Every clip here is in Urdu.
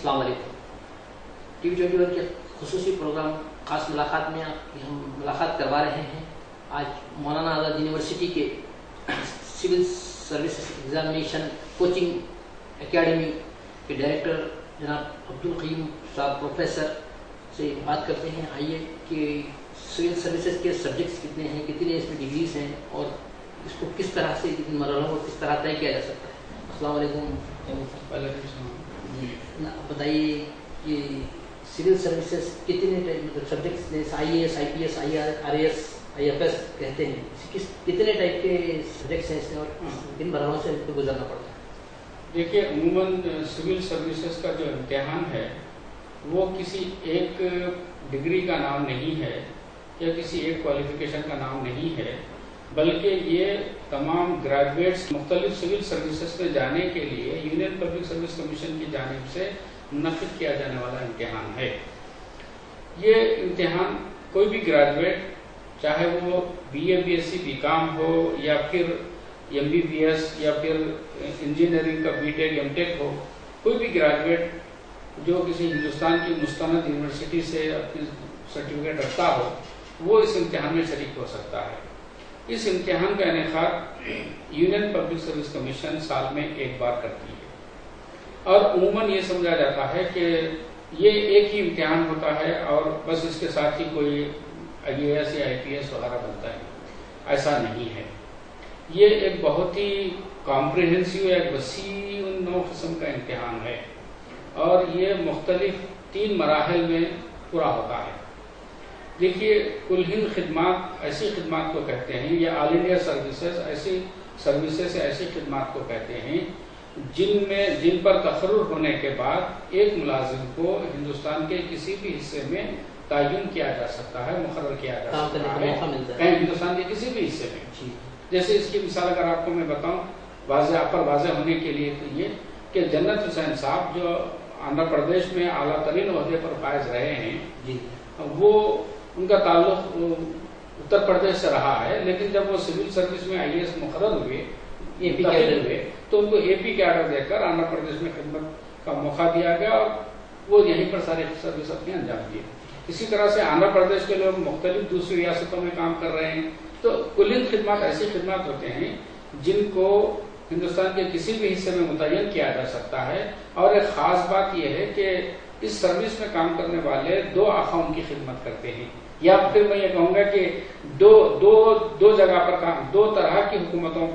السلام علیکم. ٹی وی 21 کے خصوصی پروگرام خاص ملاقات میں آپ کی ہم ملاقات کروا رہے ہیں. آج مولانا آزاد یونیورسٹی کے civil services examination coaching academy کے ڈائریکٹر جناب عبدالقیوم صاحب پروفیسر سے بات کرتے ہیں. آئیے کہ سول سروسز کے سبجیکٹس کتنے ہیں, کتنے اس میں ڈگریز ہیں, اور اس کو کس طرح سے ان مرحلوں کو کس طرح طے کیا جا سکتا ہے. السلام علیکم. بتائیے کہ سول سروسز کتنے سبجیکٹس ہیں, I A S, I P S, I R S, I F S کہتے ہیں, کتنے ٹائپ کے سبجیکٹس ہیں اس میں اور کن مرحلوں سے ان کو گزرنا پڑتا ہے؟ دیکھیے, عموماً سول سروسز کا جو امتحان ہے وہ کسی ایک ڈگری کا نام نہیں ہے یا کسی ایک کوالیفیکیشن کا نام نہیں ہے, بلکہ یہ تمام گریجویٹس مختلف سول سروسز میں جانے کے لیے یونین پبلک سروس کمیشن کی جانب سے منعقد کیا جانے والا امتحان ہے. یہ امتحان کوئی بھی گریجویٹ, چاہے وہ B A B S C B com ہو یا پھر ایم بی بی ایس یا پھر انجینئرنگ کا بی ٹیک ایم ٹیک ہو, کوئی بھی گریجویٹ جو کسی ہندوستان کی مستند یونیورسٹی سے اپنی سرٹیفکیٹ رکھتا ہو وہ اس امتحان میں شریک ہو سکتا ہے. اس امتحان کا انعقاد یونین پبلک سروس کمیشن سال میں ایک بار کرتی ہے, اور عموماً یہ سمجھا جاتا ہے کہ یہ ایک ہی امتحان ہوتا ہے اور بس اس کے ساتھ ہی کوئی آئی اے ایس یا آئی پی ایس وغیرہ بنتا ہے. ایسا نہیں ہے. یہ ایک بہت ہی کمپریہنسو, ایک وسیع نوع قسم کا امتحان ہے, اور یہ مختلف 3 مراحل میں پورا ہوتا ہے. دیکھیے, کل ہند خدمات ایسی خدمات کو کہتے ہیں, یا آل انڈیا سروسز ایسی سروسز ایسی خدمات کو کہتے ہیں جن پر تقرر ہونے کے بعد ایک ملازم کو ہندوستان کے کسی بھی حصے میں تعین کیا جا سکتا ہے, مقرر کیا جا سکتا ہے ہندوستان کے کسی بھی حصے میں. جیسے اس کی مثال اگر آپ کو میں بتاؤں واضح ہونے کے لیے, تو یہ کہ جنت حسین صاحب جو آندھرا پردیش میں اعلیٰ ترین عہدے پر فائز رہے ہیں, وہ ان کا تعلق اتر پردیش سے رہا ہے, لیکن جب وہ سول سروس میں آئی اے ایس مقرر ہوئے تو ان کو اے پی کیڈر دے کر آندھرا پردیش میں خدمت کا موقع دیا گیا, اور وہ یہیں پر ساری سروس اپنے انجام دیے. اسی طرح سے آندھرا پردیش کے لوگ مختلف دوسری ریاستوں میں کام کر رہے ہیں. تو کل ہند خدمات ایسی خدمات ہوتے ہیں جن کو ہندوستان کے کسی بھی حصے میں متعین کیا جا سکتا ہے, اور ایک خاص بات یہ ہے کہ اس سروس میں کام کرنے والے 2 اقوام کی خدمت کرتے ہیں, یا پھر میں یہ کہوں گا کہ دو جگہ پر کام 2 طرح کی حکومتوں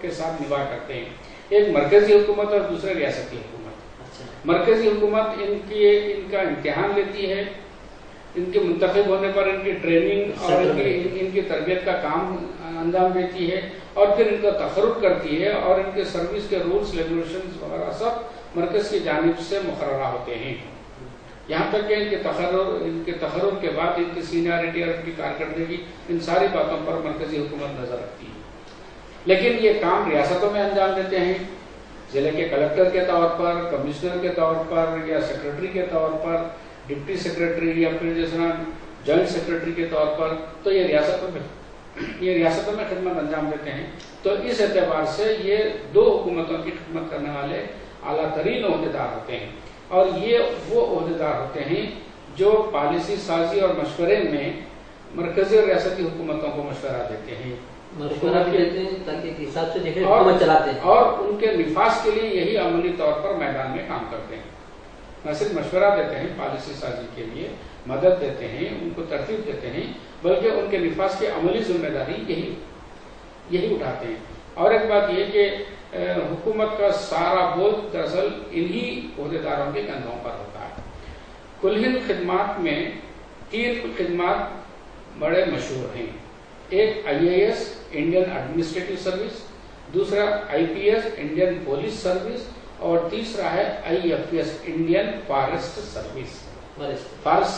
کے ساتھ نباہ کرتے ہیں. ایک مرکزی حکومت اور دوسرے ریاستی حکومت. مرکزی حکومت ان کا امتحان لیتی ہے, ان کے منتخب ہونے پر ان کی ٹریننگ اور ان کی تربیت کا کام انجام دیتی ہے, اور پھر ان کا تقرر کرتی ہے, اور ان کے سروس کے رولز ریگولیشنز وغیرہ سب مرکز کی جانب سے مقررہ ہوتے ہیں. یہاں تک کہ ان کے تقرر کے بعد ان کی سینئرٹی اور ان کی کارکردگی, ان ساری باتوں پر مرکزی حکومت نظر رکھتی ہے. لیکن یہ کام ریاستوں میں انجام دیتے ہیں, ضلع کے کلکٹر کے طور پر, کمشنر کے طور پر, یا سیکرٹری کے طور پر, ڈپٹی سیکرٹری, یا پھر جس طرح جوائنٹ سیکرٹری کے طور پر. تو یہ ریاستوں میں خدمت انجام دیتے ہیں. تو اس اعتبار سے یہ 2 حکومتوں کی خدمت کرنے والے اعلیٰ ترین عہدیدار ہوتے ہیں, اور یہ وہ عہدیدار ہوتے ہیں جو پالیسی سازی اور مشورے میں مرکزی اور ریاستی حکومتوں کو مشورہ دیتے ہیں, اور ان کے نفاذ کے لیے یہی عملی طور پر میدان میں کام کرتے ہیں. نہ صرف مشورہ دیتے ہیں, پالیسی سازی کے لیے مدد دیتے ہیں, ان کو ترتیب دیتے ہیں, بلکہ ان کے نفاذ کی عملی ذمہ داری یہی اٹھاتے ہیں. اور ایک بات یہ کہ حکومت کا سارا بوجھ دراصل انہی عہدیداروں کے کندھوں پر ہوتا ہے. کل ہند خدمات میں 3 خدمات بڑے مشہور ہیں. ایک I A S Indian administrative service, دوسرا I P S Indian police service, اور تیسرا ہے I F S Indian forest service. ایک فارسٹ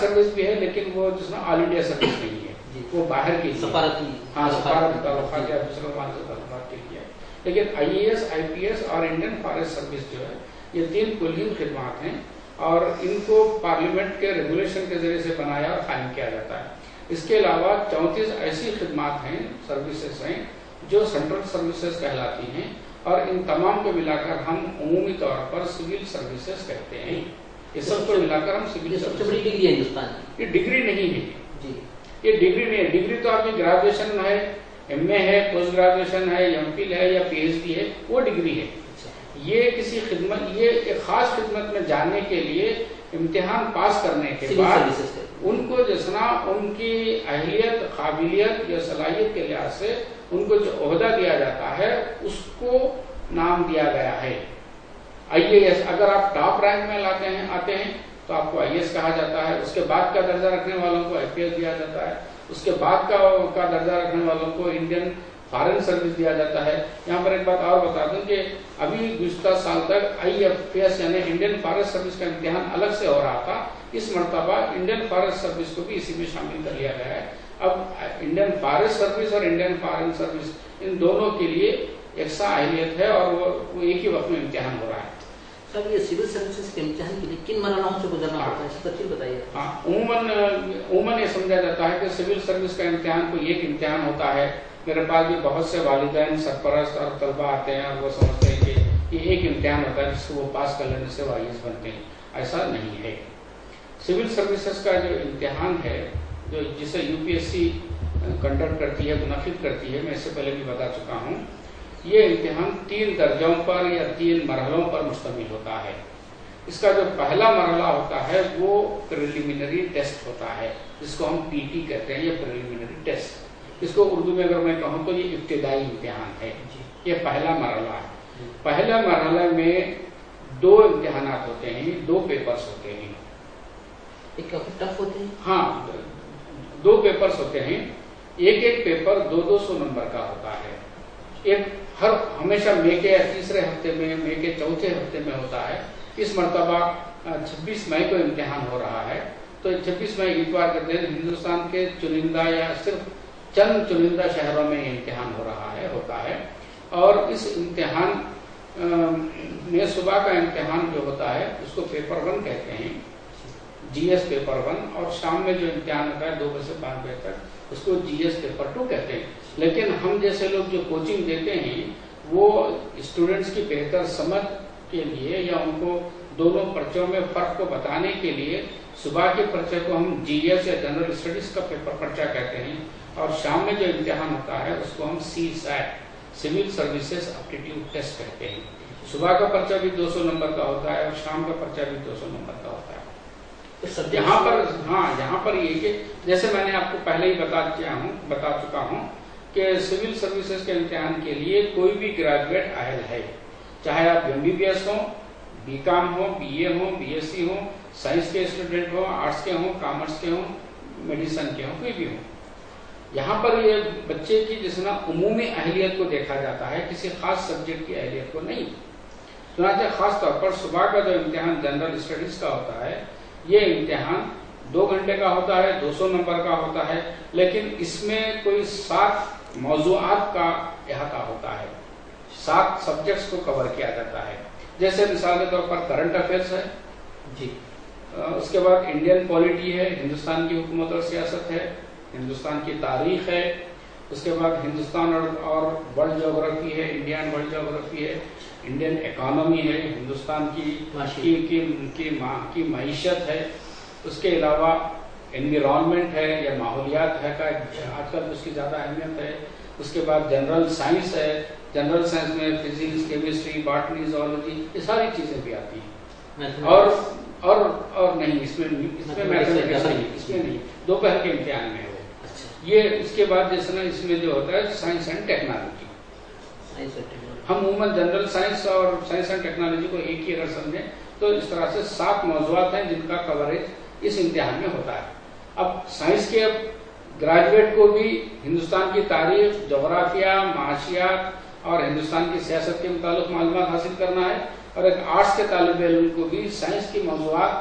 سروس بھی ہے, لیکن وہ جس میں آل انڈیا سروس نہیں ہے, وہ باہر کی سفارتی تعلقات یا دوسرے تعلقات کے لیے. لیکن I A S, I P S اور انڈین فارسٹ سروس جو ہے, یہ 3 کل ہند خدمات ہیں, اور ان کو پارلیمنٹ کے ریگولیشن کے ذریعے سے بنایا اور قائم کیا جاتا ہے. اس کے علاوہ 34 ایسی خدمات ہیں, سروسز ہیں جو سینٹرل سروسز کہلاتی ہیں، اور ان تمام کو ملا کر ہم عمومی طور پر سول سروسز کہتے ہیں. یہ سب کو ملا کر ہم سول سب سے بڑی ڈگری ہے ہندوستان کی. یہ ڈگری نہیں ہے جی، یہ ڈگری نہیں ہے. ڈگری تو آپ کی گریجویشن ہے، ایم اے ہے، پوسٹ گریجویشن ہے، ایم فل ہے یا پی ایچ ڈی ہے، وہ ڈگری ہے. یہ کسی خدمت، یہ ایک خاص خدمت میں جانے کے لیے امتحان پاس کرنے کے بعد ان کو جسنا ان کی اہلیت، قابلیت یا صلاحیت کے لحاظ سے ان کو جو عہدہ دیا جاتا ہے اس کو نام دیا گیا ہے. آئی اے ایس، اگر آپ ٹاپ رینک میں آتے ہیں تو آپ کو آئی ایس کہا جاتا ہے. اس کے بعد کا درجہ رکھنے والوں کو آئی پی ایس دیا جاتا ہے. اس کے بعد کا درجہ رکھنے والوں کو انڈین فارن سروس دیا جاتا ہے. یہاں پر ایک بات اور بتا دوں کہ ابھی گزشتہ سال تک آئی ایف ایس یعنی انڈین فارسٹ سروس کا امتحان الگ سے ہو رہا تھا. اس مرتبہ انڈین فارسٹ سروس کو بھی اسی میں شامل کر لیا گیا ہے. اب انڈین فارسٹ سروس اور انڈین فارن سروس ان دونوں کے لیے یکساں اہلیت ہے اور وہ ایک ہی وقت میں امتحان ہو رہا ہے. سر یہ سول سروسز کے امتحان کے لیے کن مرحلوں سے گزرنا ہوتا ہے، تفصیل بتائیے. عموماً یہ سمجھا جاتا ہے کہ سول سروس کا امتحان کوئی ایک امتحان ہوتا ہے. میرے پاس بھی بہت سے والدین، سرپرست اور طلبہ آتے ہیں اور وہ سمجھتے ہیں کہ یہ ایک امتحان ہوتا ہے جس کو وہ پاس کر لینے سے وہ آئی ایس بنتے ہیں. ایسا نہیں ہے. سول سروسز کا جو امتحان ہے، جو جسے U P S C conduct کرتی ہے، منعقد کرتی ہے، میں اس سے پہلے بھی بتا چکا ہوں. یہ امتحان 3 درجوں پر یا 3 مرحلوں پر مشتمل ہوتا ہے. اس کا جو پہلا مرحلہ ہوتا ہے وہ پریلیمنری ٹیسٹ ہوتا ہے، جس کو ہم پی ٹی کہتے ہیں، یہ پریلیمنری ٹیسٹ. اس کو اردو میں اگر میں کہوں تو یہ ابتدائی امتحان ہے. یہ پہلا مرحلہ ہے. پہلا مرحلہ میں 2 امتحانات ہوتے ہیں، 2 پیپرز ہوتے ہیں. ایک ٹف ہوتے ہیں؟ ہاں، 2 پیپرز ہوتے ہیں. ایک پیپر 200 نمبر کا ہوتا ہے. ایک ہمیشہ مئی کے 3رے ہفتے میں، مئی کے 4تھے ہفتے میں ہوتا ہے. اس مرتبہ 26 مئی کو امتحان ہو رہا ہے. تو 26 مئی اتوار کے دن ہندوستان کے چنندہ یا صرف چند چنندہ شہروں میں یہ امتحان ہوتا ہے. اور اس امتحان میں صبح کا امتحان جو ہوتا ہے اس کو پیپر 1 کہتے ہیں، جی ایس پیپر 1. اور شام میں جو امتحان ہوتا ہے 2 بجے سے 5 بجے تک اس کو جی ایس پیپر 2 کہتے ہیں. لیکن ہم جیسے لوگ جو کوچنگ دیتے ہیں وہ اسٹوڈنٹس کی بہتر سمجھ کے لیے یا ان کو دونوں پرچوں میں فرق کو بتانے کے لیے صبح کے پرچے کو ہم جی ایس یا جنرل اسٹڈیز کا پیپر پرچہ کہتے ہیں، اور شام میں جو امتحان ہوتا ہے اس کو ہم C SAT, civil services aptitude test کہتے ہیں. صبح کا پرچہ بھی 200 نمبر کا ہوتا ہے اور شام کا پرچہ بھی 200 نمبر کا ہوتا ہے. یہاں پر یہ کہ جیسے میں نے آپ کو پہلے ہی بتا چکا ہوں کہ سول سروسز کے امتحان کے لیے کوئی بھی گریجویٹ اہل ہے، چاہے آپ ایم بی بی ایس ہوں، بی کام ہو، بی اے ہوں، بی ایس سی ہوں، سائنس کے اسٹوڈنٹ ہوں، آرٹس کے ہوں، کامرس کے ہوں، میڈیسن کے ہوں، کوئی بھی ہوں. یہاں پر یہ بچے کی جس طرح عمومی اہلیت کو دیکھا جاتا ہے، کسی خاص سبجیکٹ کی اہلیت کو نہیں. چنانچہ خاص طور پر صبح کا جو امتحان جنرل اسٹڈیز کا ہوتا ہے، یہ امتحان 2 گھنٹے کا ہوتا ہے، 200 نمبر کا ہوتا ہے. لیکن اس میں کوئی 7 موضوعات کا احاطہ ہوتا ہے، 7 سبجیکٹس کو کور کیا جاتا ہے. جیسے مثال کے طور پر کرنٹ افیئرس ہے جی، اس کے بعد انڈین پالیٹی ہے، ہندوستان کی حکومت اور سیاست ہے، ہندوستان کی تاریخ ہے، اس کے بعد ہندوستان اور ورلڈ جغرافی ہے، انڈین ورلڈ جغرافی ہے، انڈین اکانومی ہے، ہندوستان کی معیشت ہے، اس کے علاوہ انوائرمنٹ ہے یا ماحولیات ہے، آج کل اس کی زیادہ اہمیت ہے. اس کے بعد جنرل سائنس ہے، جنرل سائنس میں فزکس، کیمسٹری، باٹنی، زوالوجی، یہ ساری چیزیں بھی آتی ہیں. اور نہیں، اس میں میتھمیٹکس نہیں، دوپہر کے امتحان میں ہے وہ. یہ اس کے بعد جس طرح اس میں جو ہوتا ہے سائنس اینڈ ٹیکنالوجی. ہم عموماً جنرل سائنس اور سائنس اینڈ ٹیکنالوجی کو ایک ہی اگر سمجھیں تو اس طرح سے 7 موضوعات ہیں جن کا کوریج اس امتحان میں ہوتا ہے. اب سائنس کے گریجویٹ کو بھی ہندوستان کی تاریخ، جغرافیہ، معاشیات اور ہندوستان کی سیاست کے متعلق معلومات حاصل کرنا ہے، اور ایک آرٹس کے طالب علم کو بھی سائنس کی موضوعات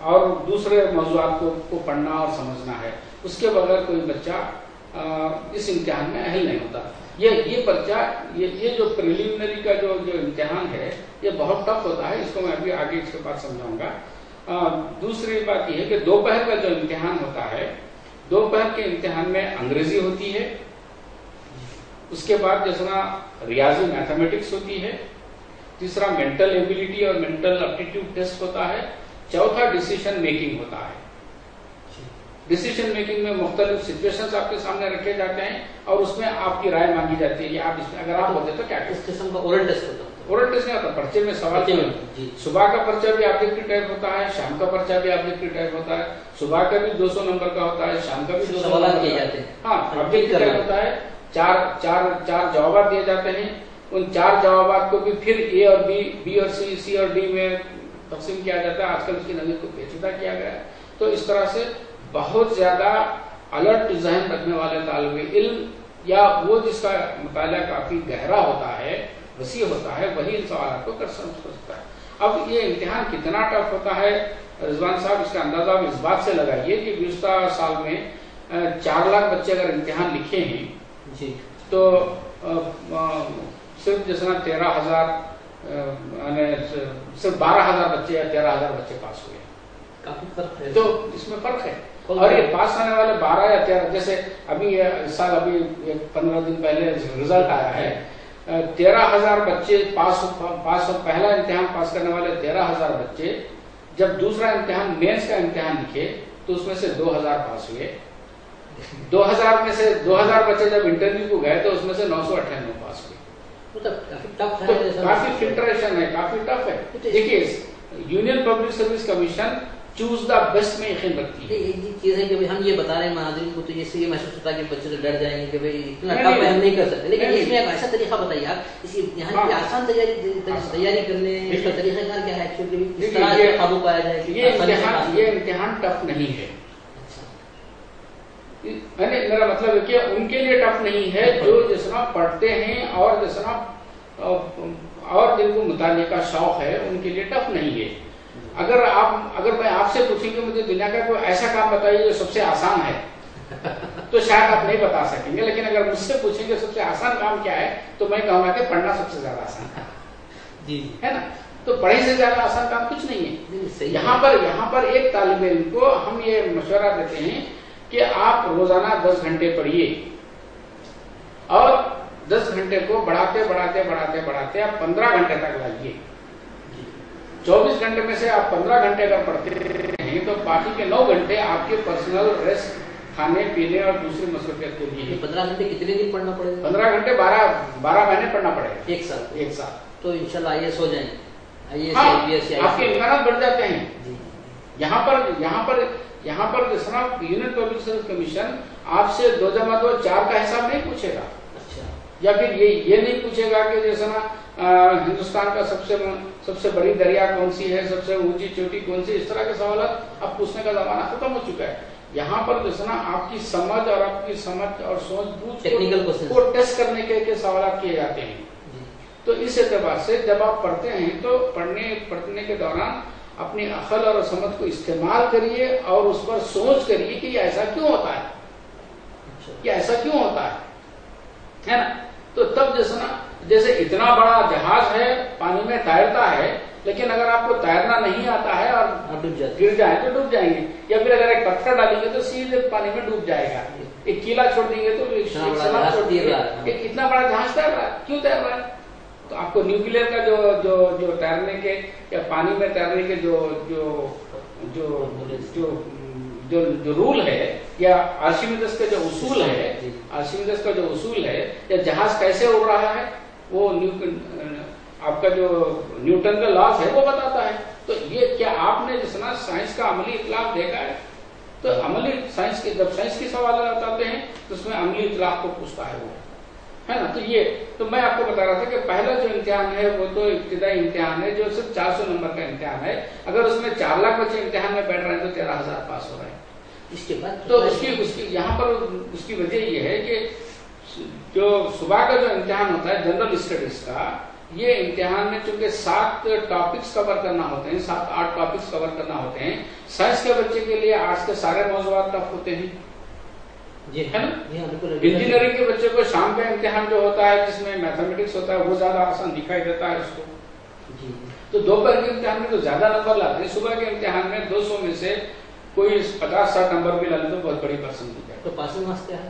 اور دوسرے موضوعات کو پڑھنا اور سمجھنا ہے. اس کے بغیر کوئی بچہ اس امتحان میں اہل نہیں ہوتا. یہ پرچہ، یہ جو پریلیمنری کا جو امتحان ہے یہ بہت ٹف ہوتا ہے. اس کو میں ابھی آگے اس کے بعد سمجھاؤں گا. دوسری بات یہ ہے کہ دوپہر کا جو امتحان ہوتا ہے، دوپہر کے امتحان میں انگریزی ہوتی ہے، اس کے بعد جیسا ریاضی میتھمیٹکس ہوتی ہے، تیسرا مینٹل ایبلٹی اور مینٹل اپٹیٹیوڈ ٹیسٹ ہوتا ہے، چوتھا ڈیسیشن میکنگ ہوتا ہے۔ ڈیسیشن میکنگ میں مختلف سچویشنز آپ کے سامنے رکھے جاتے ہیں اور اس میں آپ کی رائے مانگی جاتی ہے کہ آپ اس میں اگر آپ ہوتے تو کیا کریں۔ اس قسم کا اورل ٹیسٹ ہوتا ہے؟ اورل ٹیسٹ نہیں ہوتا، پرچے میں سوال صبح کا پرچہ بھی آبجیکٹیو ٹائپ ہوتا ہے، شام کا پرچہ بھی آبجیکٹیو ٹائپ ہوتا ہے، صبح کا بھی 200 نمبر کا ہوتا ہے، شام کا بھی 200 سوالات کیے جاتے ہیں۔ ہاں، آبجیکٹیو ٹائپ ہوتا ہے، چار جوابات دیے جاتے ہیں، ان 4 جوابات کو بھی پھر اے اور بی اور سی اور ڈی میں تقسیم کیا جاتا ہے۔ آج کل اس کی نظر کو پیچیدہ کیا گیا ہے۔ تو اس طرح سے بہت زیادہ الرٹ ذہن رکھنے والے طالب علم یا وہ جس کا مطالعہ کافی گہرا ہوتا ہے، وسیع ہوتا ہے، وہی ان سوالات کو کر سکتا ہے۔ اب یہ امتحان کتنا ٹف ہوتا ہے رضوان صاحب، اس کا اندازہ آپ اس بات سے لگائیے کہ گزشتہ سال میں 4 لاکھ بچے اگر امتحان لکھے ہیں جی تو صرف جیسا 13,000 صرف 12,000 بچے یا 13,000 بچے پاس ہوئے، کافی فرق ہے۔ تو اس میں فرق ہے۔ اور یہ پاس ہونے والے 12 یا 13، جیسے ابھی اس سال ابھی 15 دن پہلے رزلٹ آیا ہے، 13,000 بچے پاس پہلا امتحان پاس کرنے والے 13,000 بچے جب دوسرا امتحان مینس کا امتحان لکھے تو اس میں سے 2,000 پاس ہوئے۔ 2,000 میں سے 2,000 بچے جب انٹرویو کو گئے تو اس میں سے 998 پاس ہوئے۔ تو کافی فلٹریشن ہے، کافی ٹف ہے۔ دیکھیے union public service commission choose the best میں یقین رکھتی ہے۔ ایک چیز ہے کہ ہم یہ بتا رہے ہیں ناظرین کو، تو اس سے یہ محسوس ہوتا ہے کہ بچے سے ڈر جائیں گے کہ بھائی اتنا ٹف ہم نہیں کر سکتے، لیکن اس میں ایک ایسا طریقہ بتائیے آپ اس امتحان کی آسان تیاری کرنے اس کا طریقہ کار کیا ہے ایکچولی، کس طرح سے قابو پایا جائے؟ یہ امتحان ٹف نہیں ہے، میرا مطلب ہے کہ ان کے لیے ٹف نہیں ہے جو جسنا پڑھتے ہیں اور جسنا اور جن کو مطالعے کا شوق ہے ان کے لیے ٹف نہیں ہے۔ اگر میں آپ سے پوچھوں کہ مجھے دنیا کا کوئی ایسا کام بتائیے جو سب سے آسان ہے تو شاید آپ نہیں بتا سکیں گے، لیکن اگر مجھ سے پوچھیں کہ سب سے آسان کام کیا ہے تو میں کہوں گا کہ پڑھنا سب سے زیادہ آسان ہے نا۔ تو پڑھائی سے زیادہ آسان کام کچھ نہیں ہے۔ یہاں پر ایک طالب علم کو ہم یہ مشورہ دیتے ہیں کہ آپ روزانہ 10 گھنٹے پڑھیے اور 10 گھنٹے کو بڑھاتے آپ 15 گھنٹے تک لائیے۔ 24 گھنٹے میں سے آپ 15 گھنٹے اگر پڑھتے ہیں تو باقی کے 9 گھنٹے آپ کے پرسنل ریسٹ، کھانے پینے اور دوسری مصروفیت کے لیے۔ 15 گھنٹے کتنے دن پڑھنا پڑے گا؟ 15 گھنٹے 12 مہینے پڑھنا پڑے گا، ایک سال۔ تو انشاءاللہ IAS ہو جائیں گے، آپ کے امکانات بڑھ جاتے ہیں۔ یہاں پر جس طرح یونین پبلک سروس کمیشن آپ سے 2 + 2 4 کا حساب نہیں پوچھے گا، یا پھر یہ نہیں پوچھے گا کہ جیسا ہندوستان کا سب سے بڑی دریا کون سی ہے، سب سے اونچی چوٹی کون سی، اس طرح کے سوالات اب پوچھنے کا زمانہ ختم ہو چکا ہے۔ یہاں پر جیسا آپ کی سمجھ اور سوچ بوجھ کو ٹیسٹ کرنے کے سوالات کیے جاتے ہیں۔ تو اس اعتبار سے جب آپ پڑھتے ہیں تو پڑھنے کے دوران اپنی عقل اور سمجھ کو استعمال کریے اور اس پر سوچ کریے کہ یہ ایسا کیوں ہوتا ہے نا۔ تو تب جیسے اتنا بڑا جہاز ہے پانی میں تیرتا ہے، لیکن اگر آپ کو تیرنا نہیں آتا ہے اور گر جائیں تو ڈوب جائیں گے، یا پھر اگر ایک پتھر ڈالیں گے تو سیدھے پانی میں ڈوب جائے گا، ایک کیلا چھوڑ دیں گے تو اتنا بڑا جہاز تیر رہا ہے، کیوں تیر رہا ہے؟ تو آپ کو نیوکلیر کا جو تیرنے کے یا پانی میں تیرنے کے جو رول ہے یا آرشمیدس کا جو اصول ہے یا جہاز کیسے اڑ رہا ہے وہ آپ کا جو نیوٹن کا لاز ہے وہ بتاتا ہے۔ تو یہ کیا آپ نے جس طرح سائنس کا عملی اطلاق دیکھا ہے؟ تو عملی سائنس کے جب سائنس کے سوالات آتے ہیں تو اس میں عملی اطلاق کو پوچھتا ہے وہ، ہے نا۔ تو میں آپ کو بتا رہا تھا کہ پہلا جو امتحان ہے وہ تو ابتدائی امتحان ہے جو صرف 400 نمبر کا امتحان ہے۔ اگر اس میں 4 لاکھ بچے امتحان میں بیٹھ رہے ہیں تو 13,000 پاس ہو رہے ہیں۔ اس کے بعد تو یہاں پر اس کی وجہ یہ ہے کہ جو صبح کا جو امتحان ہوتا ہے جنرل اسٹڈیز کا، یہ امتحان میں چونکہ 7 ٹاپکس کور کرنا ہوتے ہیں، 7-8 ٹاپکس کور کرنا ہوتے ہیں۔ سائنس کے بچے کے لیے آرٹس کے سارے موضوعات ٹف ہوتے ہیں، ہے نا۔ انجینئرنگ کے بچے کو شام کا امتحان جو ہوتا ہے جس میں میتھمیٹکس ہوتا ہے وہ زیادہ آسان دکھائی دیتا ہے اس کو۔ تو دوپہر کے امتحان میں تو زیادہ نمبر لاتے ہیں، صبح کے امتحان میں 200 میں سے کوئی 50-60 نمبر بھی لا لے تو بہت بڑی پرسنٹیج ہے۔ تو پاسنگ مارکس کیا ہے؟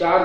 4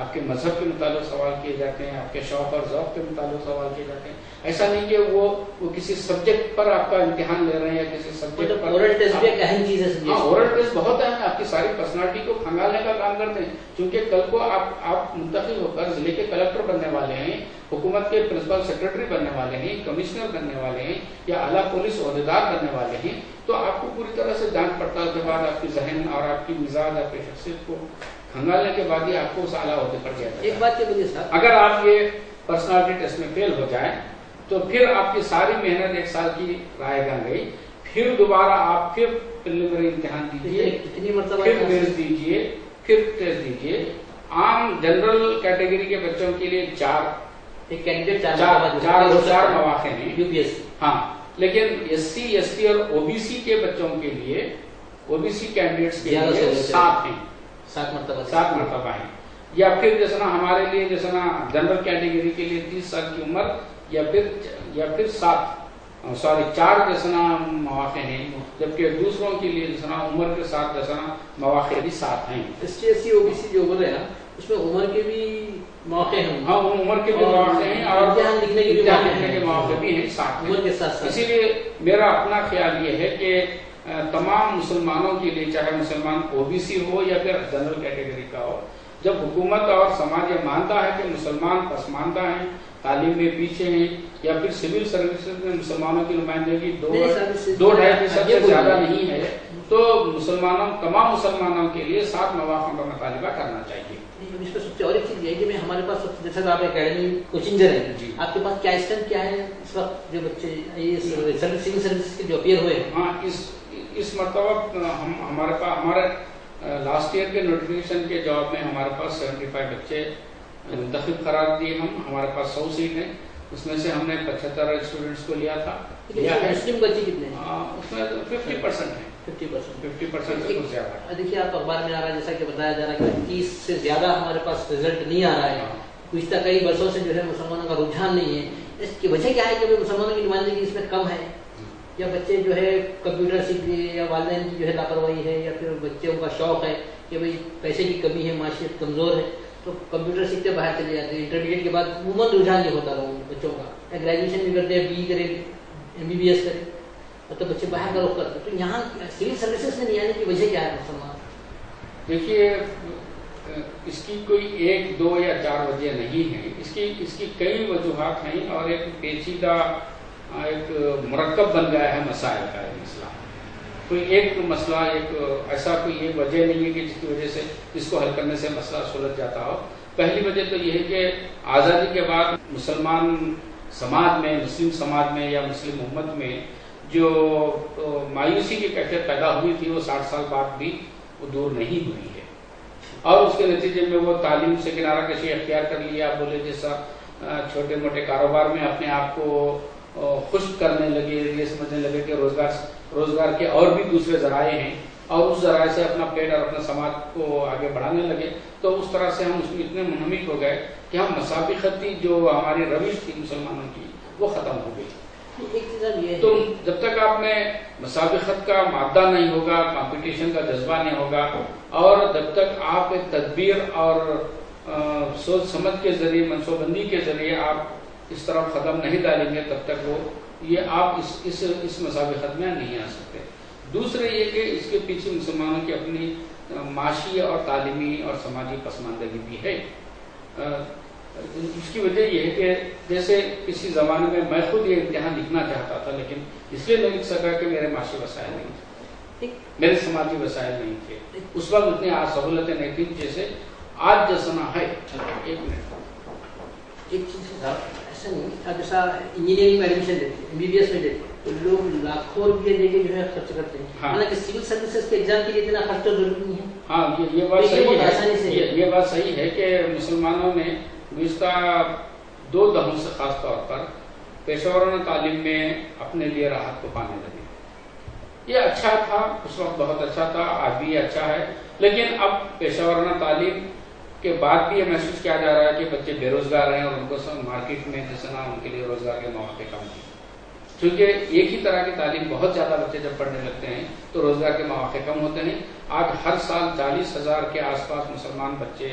آپ کے مذہب کے متعلق سوال کیے جاتے ہیں، آپ کے شوق اور ذوق کے متعلق سوال کیے جاتے ہیں. ایسا نہیں کہ وہ کسی سبجیکٹ پر آپ کا امتحان لے رہے ہیں یا کسی سبجیکٹ پر. اورل ٹیسٹ بھی ایک اہم چیز ہے. ہاں، اورل ٹیسٹ بہت اہم ہے، آپ کی ساری پرسنالٹی کو کھنگالنے کا کام کرتے ہیں. کیونکہ کل کو آپ منتخب ہو کر ضلع کے کلکٹر بننے والے ہیں، حکومت کے پرنسپل سیکرٹری بننے والے ہیں، کمشنر بننے والے ہیں یا اعلیٰ پولیس عہدیدار بننے والے ہیں، تو آپ کو پوری طرح سے جانچ پڑتال کے بعد آپ کی ذہن اور آپ کی مزاج، آپ کی شخصیت کو کھنگالنے کے بعد ہی آپ کو اس اعلیٰ عہدے پر دیا جاتا ہے. ایک بات یہ بولیے صاحب، اگر آپ یہ پرسنالٹی ٹیسٹ میں فیل ہو جائیں تو پھر آپ کی ساری محنت 1 سال کی رائے گاہ گئی. پھر دوبارہ آپ پھر پریلیمنری امتحان دیجیے، کتنی مرتبہ پھر میرس دیجیے، پھر ٹیسٹ دیجیے. عام جنرل کیٹیگری کے بچوں کے لیے 4 کینڈیڈیٹ 4 مواقع ہیں یو پی ایس سی. ہاں، لیکن ایس سی ایس ٹی اور او بی سی کے بچوں کے لیے، او بی سی کینڈیڈیٹس کے لیے 7 ہیں، 7 مرتبہ ہیں. یا پھر جیسا ہمارے لیے جیسا جنرل کیٹیگری کے لیے 30 سال کی عمر یا پھر 4 جیسا مواقع ہیں، جبکہ دوسروں کے لیے جیسا عمر کے ساتھ جیسا مواقع بھی 7 ہیں. S T S C O B C جو عمر ہے نا، اس میں عمر کے بھی مواقع ہیں. ہاں، عمر کے بھی مواقع ہیں اور امتحان لکھنے کے مواقع بھی ہیں 7 عمر کے ساتھ. اسی لیے میرا اپنا خیال یہ ہے کہ تمام مسلمانوں کے لیے، چاہے مسلمان او بی سی ہو یا پھر جنرل کیٹیگری کا ہو، جب حکومت اور سماج یہ مانتا ہے کہ مسلمان پسماندہ ہیں، تعلیم میں پیچھے ہیں، یا پھر سول سروسز میں مسلمانوں کی نمائندگی 2-2.5% سے زیادہ نہیں ہے، تو تمام مسلمانوں کے لیے 7 مواقع کا مطالبہ کرنا چاہیے. اس پہ سب سے اور ایک چیز یہ ہے کہ میں ہمارے پاس جیسا آپ اکیڈمی کوچنگر ہیں جی، آپ کے پاس کیا اسٹرینتھ کیا ہے اس وقت جو بچے سول سروسز کے جو اپیئر ہوئے ہیں؟ ہاں، اس مرتبہ ہمارے لاسٹ ایئر کے نوٹیفکیشن کے جواب میں ہمارے پاس 75 بچے منتخب قرار دیے. ہمارے پاس 100 سیٹ ہیں، اس میں سے ہم نے 75 اسٹوڈنٹس کو لیا تھا. مسلم بچے کتنے ہیں؟ اس میں 50% ہیں. 50% سے کچھ زیادہ. دیکھیے آپ اخبار میں آ رہا ہے جیسا کہ بتایا جا رہا ہے کہ 30 سے زیادہ ہمارے پاس رزلٹ نہیں آ رہا ہے. گزشتہ کئی برسوں سے جو ہے مسلمانوں کا رجحان نہیں ہے. اس کی وجہ کیا ہے کہ مسلمانوں کی نمائندگی اس میں کم ہے، یا بچے جو ہے کمپیوٹر سیکھ لیے، یا والدین کی جو ہے لاپرواہی ہے، یا پھر بچوں کا شوق ہے کہ بھائی پیسے کی کمی ہے، معاشیت کمزور ہے تو کمپیوٹر سیکھتے باہر چلے جاتے ہیں. انٹرمیڈیٹ کے بعد عموماً رجحان نہیں ہوتا لوگوں بچوں کا، یا گریجویشن بھی کرتے ہیں، بی کرے، MBBS کرے، تو بچے باہر کا رخ کرتے ہیں. تو یہاں سول سروسز میں نہیں آنے کی وجہ کیا ہے مسلمان؟ دیکھیے، اس کی کوئی 1 2 یا 4 وجہ نہیں ہے. اس کی کئی وجوہات ہیں اور ایک پیچیدہ ایک مرکب بن گیا ہے مسائل کا مسئلہ. کوئی ایک مسئلہ، ایسا کوئی ایک وجہ نہیں ہے کہ جس کی وجہ سے اس کو حل کرنے سے مسئلہ سلجھ جاتا ہو. پہلی وجہ تو یہ ہے کہ آزادی کے بعد مسلمان سماج میں، مسلم سماج میں یا مسلم امت میں جو مایوسی کی کیفیت پیدا ہوئی تھی، وہ 60 سال بعد بھی وہ دور نہیں ہوئی ہے. اور اس کے نتیجے میں وہ تعلیم سے کنارہ کشی اختیار کر لیا. آپ بولے جیسا چھوٹے موٹے کاروبار میں اپنے آپ کو خشک کرنے لگے، یہ سمجھنے لگے کہ روزگار کے اور بھی دوسرے ذرائع ہیں، اور اس ذرائع سے اپنا پیٹ اور اپنا سماج کو آگے بڑھانے لگے. تو اس طرح سے ہم اس میں اتنے منہمک ہو گئے کہ ہم مسابقتی جو ہماری روش تھی مسلمانوں کی، وہ ختم ہو گئی. تو جب تک آپ میں مسابقت کا مادہ نہیں ہوگا، کمپٹیشن کا جذبہ نہیں ہوگا، اور جب تک آپ ایک تدبیر اور سوچ سمجھ کے ذریعے، منصوبہ بندی کے ذریعے آپ اس طرف قدم نہیں ڈالیں گے، تب تک آپ اس مسابقت میں نہیں آ سکتے. دوسرے یہ کہ اس کے پیچھے مسلمانوں کی اپنی معاشی اور تعلیمی اور سماجی پسماندگی بھی ہے. اس کی وجہ یہ ہے کہ جیسے کسی زمانے میں میں خود یہ امتحان لکھنا چاہتا تھا، لیکن اس لیے نہیں لکھ سکا کہ میرے معاشی وسائل نہیں تھے، میرے سماجی وسائل نہیں تھے. اس وقت اتنی سہولتیں نہیں تھیں جیسے آج جیسا ہے. ایک چیز ایسا نہیں، اب جیسا انجینئرنگ میں ایڈمیشن لیتے ہیں، MBBS میں لیتے ہیں، تو لوگ لاکھوں روپئے دے کے جو ہے خرچ کرتے ہیں. حالانکہ سول سروسز کے ایگزام کے لیے اتنا خرچ تو ضرورت نہیں ہے. ہاں، یہ بات صحیح ہے. یہ بات صحیح ہے کہ مسلمانوں نے گزشتہ 2 دہوں سے خاص طور پر پیشہ ورانہ تعلیم میں اپنے لیے راحت کو پانے لگے. یہ اچھا تھا، اس وقت بہت اچھا تھا، آج بھی اچھا ہے. لیکن اب پیشہ ورانہ تعلیم کے بعد بھی یہ محسوس کیا جا رہا ہے کہ بچے بے روزگار ہیں اور ان کو مارکیٹ میں جیسے نا ان کے لیے روزگار کے مواقع کم ہیں. کیونکہ ایک ہی طرح کی تعلیم بہت زیادہ بچے جب پڑھنے لگتے ہیں تو روزگار کے مواقع کم ہوتے ہیں. آج ہر سال 40,000 کے آس پاس مسلمان بچے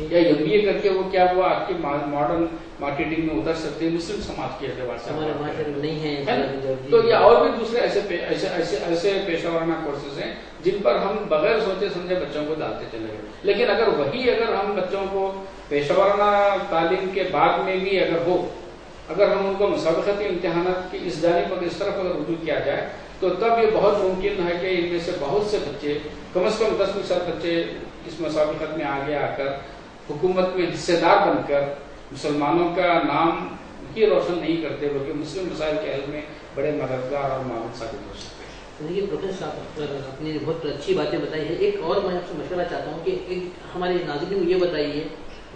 یا MBA کر کے وہ کیا وہ آپ کی ماڈرن مارکیٹنگ میں اتر سکتے ہیں مسلم سماج کے اعتبار سے ہمارے معاشرے میں نہیں ہے. تو یہ اور بھی دوسرے ایسے پیشہ ورانہ کورسز ہیں جن پر ہم بغیر سوچے سمجھے بچوں کو ڈالتے چلے گئے. لیکن اگر ہم بچوں کو پیشہ ورانہ تعلیم کے بعد میں بھی اگر ہم ان کو مسابقتی امتحانات کی اس جانب پر اس طرف اگر رجوع کیا جائے تو تب یہ بہت ممکن ہے کہ ان میں سے بہت سے بچے کم از کم 10% بچے اس مسابقت میں آگے آ کر حکومت میں حصے دار بن کر مسلمانوں کا نام ہی روشن نہیں کرتے بلکہ مسلم مسائل کے حل میں بڑے مددگار اور معاون ثابت ہو سکتے ہیں. دیکھیے پروفیسر صاحب آپ نے بہت اچھی باتیں بتائی ہے. ایک اور میں آپ سے مشورہ چاہتا ہوں کہ ہمارے ناظرین کو یہ بتائیے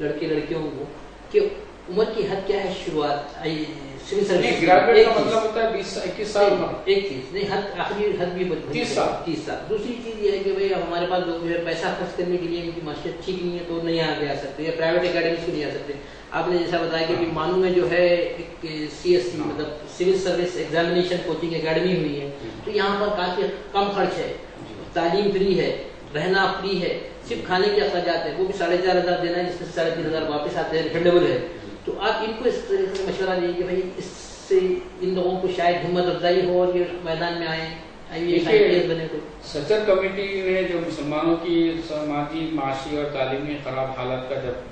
لڑکے لڑکیوں کو کہ عمر کی حد کیا ہے شروعات سول سروس گریجویٹ کا مطلب ہوتا ہے 20-21 سال. ایک چیز نہیں آخری حد بھی 30 سال. دوسری چیز یہ ہے کہ بھائی ہمارے پاس لوگ جو ہے پیسہ خرچ کرنے کے لیے ان کی معاشیت ٹھیک نہیں ہے تو نہیں آگے آ سکتے یا پرائیویٹ اکیڈمیز کو نہیں آ سکتے. آپ نے جیسا بتایا کہ مانو میں جو ہے ایک CSE مطلب civil service examination coaching academy ہوئی ہے تو یہاں پر کافی کم خرچ ہے, تعلیم فری ہے, رہنا فری ہے, صرف کھانے کے اخراجات ہیں وہ بھی 4,500 دینا ہے جس میں 3,500 واپس آتے ہیں, ریفنڈیبل ہے. تو آپ ان کو اس طرح سے مشورہ دیں کہ بھائی اس سے ان لوگوں کو شاید ہمت افزائی ہو اور یہ میدان میں آئیں بنے. تو سچر کمیٹی نے جو مسلمانوں کی سماجی معاشی اور تعلیمی خراب حالت کا جب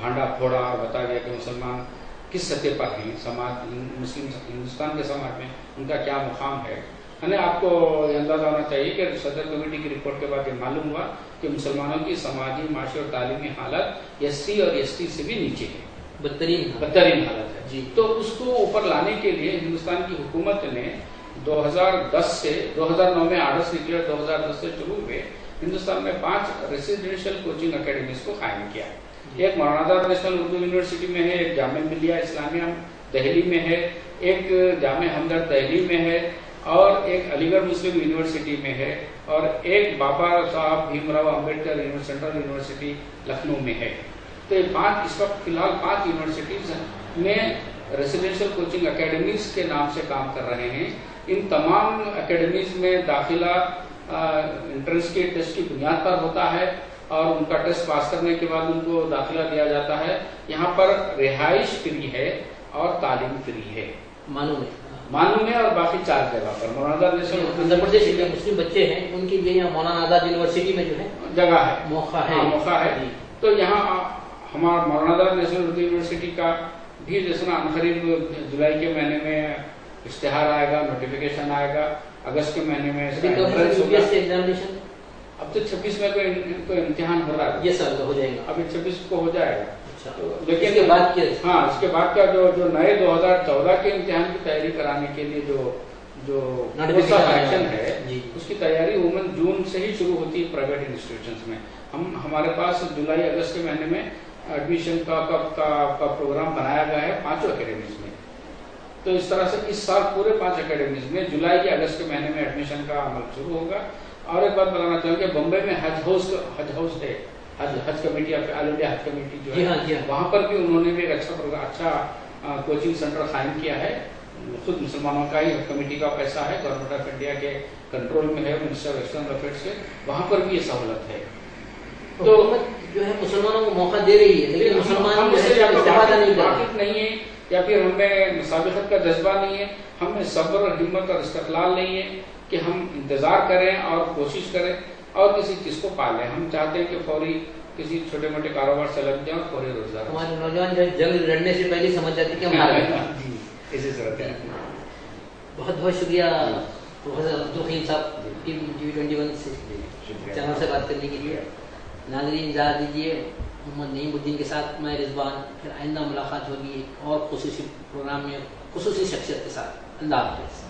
بھانڈا پھوڑا اور بتا گیا کہ مسلمان کس سطح پر ہیں سماج مسلم ہندوستان کے سماج میں ان کا کیا مقام ہے, ہمیں آپ کو یہ اندازہ ہونا چاہیے کہ صدر کمیٹی کی رپورٹ کے بعد یہ معلوم ہوا کہ مسلمانوں کی سماجی معاشی اور تعلیمی حالت SC اور ST سے بھی نیچے ہے, بدترین حالت ہے. جی تو اس کو اوپر لانے کے لیے ہندوستان کی حکومت نے 2010 سے 2009 میں آرڈرز نکلے, 2010 سے شروع ہوئے ہندوستان میں 5 ریزیڈینشیل کوچنگ اکیڈمیز کو قائم کیا. ایک مولانا آزاد نیشنل اردو یونیورسٹی میں ہے, ایک جامعہ ملیہ اسلامیہ دہلی میں ہے, ایک جامعہ ہمدرد دہلی میں ہے اور ایک علی گڑھ مسلم یونیورسٹی میں ہے اور ایک بابا صاحب بھیم راؤ امبیڈکر سینٹرل یونیورسٹی لکھنؤ میں ہے. تو یہ 5 اس وقت فی الحال 5 یونیورسٹیز میں ریزیڈینشیل کوچنگ اکیڈمیز کے نام سے کام کر رہے ہیں. ان تمام اکیڈمیز میں داخلہ انٹرنس کے ٹیسٹ کی بنیاد پر ہوتا ہے اور ان کا ٹیسٹ پاس کرنے کے بعد ان کو داخلہ دیا جاتا ہے. یہاں پر رہائش فری ہے اور تعلیم فری ہے مانو میں اور باقی 4 جگہ پر. مولانا آزاد نیشنل آندھرا پردیش کے مسلم بچے ہیں ان کے لیے یہاں مولانا آزاد یونیورسٹی میں جو ہے جگہ ہے, موقع ہے. تو یہاں ہمارا مولانا آزاد نیشنل اردو یونیورسٹی کا بھی جیسا عنقریب جولائی کے مہینے میں اشتہار آئے گا, نوٹیفیکیشن آئے گا, اگست کے مہینے میں اب تو 26 میں کوئی امتحان ہو رہا ہے, یہ سال ہو جائے گا, ابھی 26 کو ہو جائے گا. لیکن اس کے بعد کیا اس کے بعد کا جو نئے 2014 کے امتحان کی تیاری کرانے کے لیے جو ایکشن ہے اس کی تیاری عموماً جون سے ہی شروع ہوتی ہے پرائیویٹ انسٹیٹیوشنز میں. ہمارے پاس جولائی اگست کے مہینے میں ایڈمیشن کا پروگرام بنایا گیا ہے 5 اکیڈمیز میں. تو اس طرح سے اس سال پورے 5 اکیڈمیز میں جولائی یا اگست کے مہینے میں ایڈمیشن کا عمل شروع ہوگا. اور ایک بات بتانا چاہوں کہ بمبئی میں حج ہاؤس ہے, حج کمیٹی آل انڈیا حج کمیٹی جو ہے وہاں پر بھی انہوں نے بھی ایک اچھا کوچنگ سینٹر قائم کیا ہے. خود مسلمانوں کا ہی حج کمیٹی کا پیسہ ہے, گورنمنٹ آف انڈیا کے کنٹرول میں ہے, منسٹر آف ایکسٹرنل افیئرس کے, وہاں پر بھی یہ سہولت ہے. تو جو ہے مسلمانوں کو موقع دے رہی ہے لیکن مسلمان واقف نہیں ہے یا پھر ہمیں مسابقت کا جذبہ نہیں ہے, ہمیں صبر اور ہمت اور استقلال نہیں ہے کہ ہم انتظار کریں اور کوشش کریں اور کسی چیز کو پالیں. ہم چاہتے ہیں کہ فوری کسی چھوٹے موٹے کاروبار سے لگ جائیں اور فوری روزگار. ہمارے نوجوان جو جنگ لڑنے سے پہلے سمجھ جاتے کہ ہم اسی صورت ہے. بہت بہت شکریہ پروفیسر عبدالرحیم صاحب ٹیم TV21 سے چینل سے بات کرنے کے لیے. ناظرین اجازت دیجیے, محمد نعیم الدین کے ساتھ میں رضوان, پھر آئندہ ملاقات ہوگی ایک اور خصوصی پروگرام میں خصوصی شخصیت کے ساتھ. اللہ حافظ.